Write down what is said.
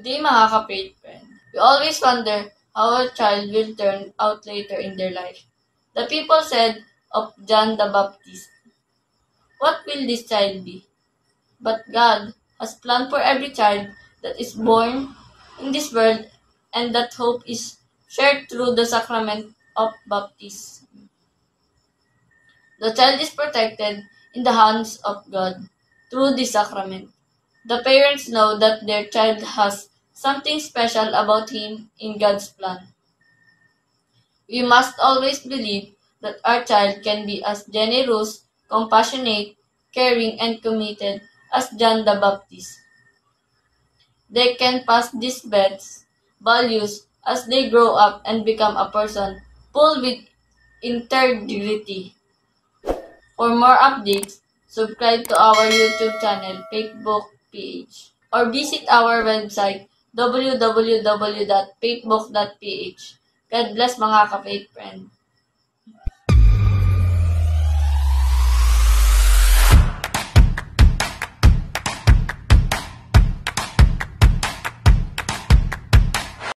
Di mga ka-faith friend. We always wonder how a child will turn out later in their life. The people said of John the Baptist, "What will this child be?" But God has planned for every child that is born in this world, and that hope is shared through the sacrament of baptism. The child is protected in the hands of God through this sacrament. The parents know that their child has something special about him in God's plan. We must always believe that our child can be as generous, compassionate, caring, and committed as John the Baptist. They can pass these values as they grow up and become a person full with integrity. For more updates, subscribe to our YouTube channel, Facebook PH, or visit our website www.faithbook.ph. God bless mga ka-faith friend.